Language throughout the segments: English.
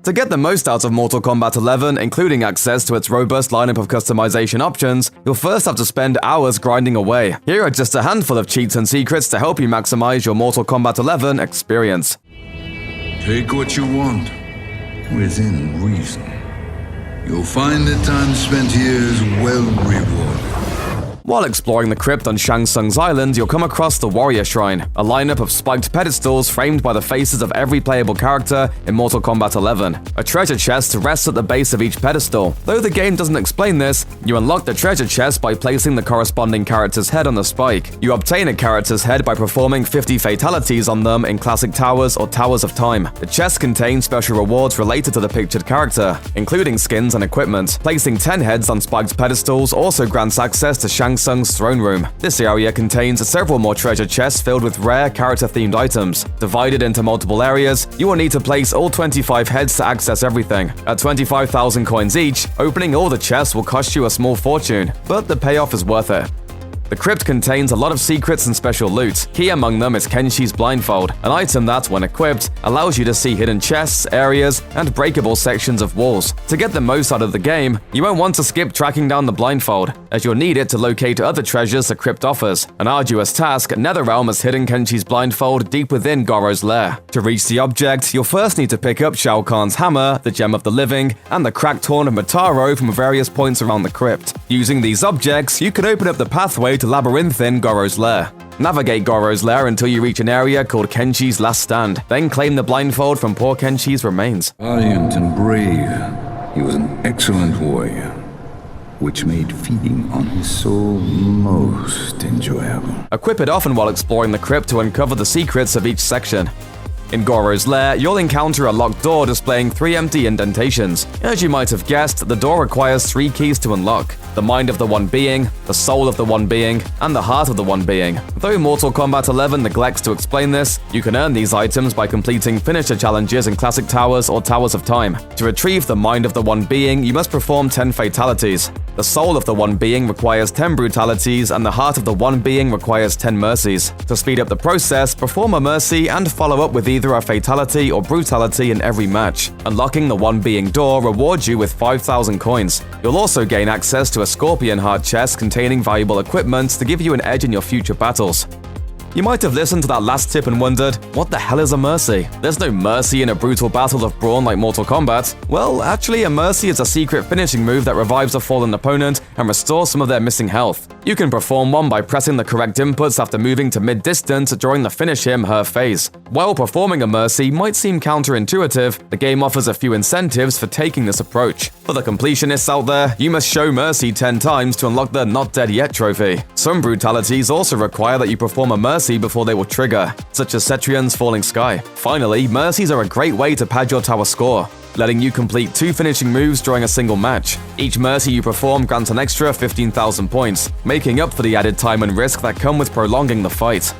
To get the most out of Mortal Kombat 11, including access to its robust lineup of customization options, you'll first have to spend hours grinding away. Here are just a handful of cheats and secrets to help you maximize your Mortal Kombat 11 experience. Take what you want, within reason. You'll find that time spent here is well rewarded. While exploring the Krypt on Shang Tsung's island, you'll come across the Warrior Shrine, a lineup of spiked pedestals framed by the faces of every playable character in Mortal Kombat 11. A treasure chest rests at the base of each pedestal. Though the game doesn't explain this, you unlock the treasure chest by placing the corresponding character's head on the spike. You obtain a character's head by performing 50 fatalities on them in classic towers or towers of time. The chest contains special rewards related to the pictured character, including skins and equipment. Placing 10 heads on spiked pedestals also grants access to Shang Tsung's throne room. This area contains several more treasure chests filled with rare, character-themed items. Divided into multiple areas, you will need to place all 25 heads to access everything. At 25,000 coins each, opening all the chests will cost you a small fortune, but the payoff is worth it. The Krypt contains a lot of secrets and special loot. Key among them is Kenshi's blindfold, an item that, when equipped, allows you to see hidden chests, areas, and breakable sections of walls. To get the most out of the game, you won't want to skip tracking down the blindfold, as you'll need it to locate other treasures the Krypt offers. An arduous task, NetherRealm has hidden Kenshi's blindfold deep within Goro's lair. To reach the object, you'll first need to pick up Shao Kahn's hammer, the Gem of the Living, and the cracked horn of Motaro from various points around the Krypt. Using these objects, you can open up the pathway to labyrinthine Goro's lair. Navigate Goro's lair until you reach an area called Kenshi's Last Stand, then claim the blindfold from poor Kenshi's remains. Valiant and brave, he was an excellent warrior, which made feeding on his soul most enjoyable. Equip it often while exploring the Krypt to uncover the secrets of each section. In Goro's lair, you'll encounter a locked door displaying 3 empty indentations. As you might have guessed, the door requires 3 keys to unlock: the mind of the One Being, the soul of the One Being, and the heart of the One Being. Though Mortal Kombat 11 neglects to explain this, you can earn these items by completing finisher challenges in classic towers or towers of time. To retrieve the mind of the One Being, you must perform 10 fatalities. The soul of the One Being requires 10 brutalities, and the heart of the One Being requires 10 mercies. To speed up the process, perform a mercy and follow up with either a fatality or brutality in every match. Unlocking the One Being door rewards you with 5,000 coins. You'll also gain access to a Scorpion Heart chest containing valuable equipment to give you an edge in your future battles. You might have listened to that last tip and wondered, what the hell is a mercy? There's no mercy in a brutal battle of brawn like Mortal Kombat. Well, actually, a mercy is a secret finishing move that revives a fallen opponent and restores some of their missing health. You can perform one by pressing the correct inputs after moving to mid-distance during the finish him/her phase. While performing a mercy might seem counterintuitive, the game offers a few incentives for taking this approach. For the completionists out there, you must show mercy 10 times to unlock the Not Dead Yet trophy. Some brutalities also require that you perform a mercy before they will trigger, such as Cetrion's Falling Sky. Finally, mercies are a great way to pad your tower score, letting you complete 2 finishing moves during a single match. Each mercy you perform grants an extra 15,000 points, making up for the added time and risk that come with prolonging the fight.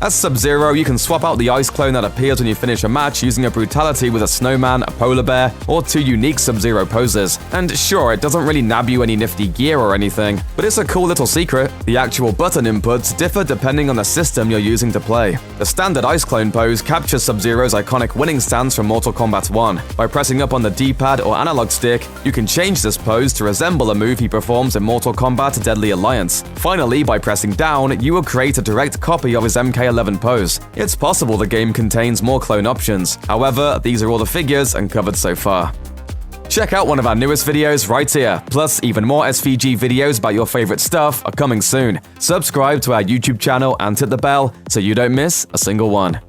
As Sub-Zero, you can swap out the ice clone that appears when you finish a match using a brutality with a snowman, a polar bear, or 2 unique Sub-Zero poses. And sure, it doesn't really nab you any nifty gear or anything, but it's a cool little secret. The actual button inputs differ depending on the system you're using to play. The standard ice clone pose captures Sub-Zero's iconic winning stance from Mortal Kombat 1. By pressing up on the D-pad or analog stick, you can change this pose to resemble a move he performs in Mortal Kombat Deadly Alliance. Finally, by pressing down, you will create a direct copy of his MK11 pose. It's possible the game contains more clone options. However, these are all the figures uncovered so far. Check out one of our newest videos right here. Plus, even more SVG videos about your favorite stuff are coming soon. Subscribe to our YouTube channel and hit the bell so you don't miss a single one.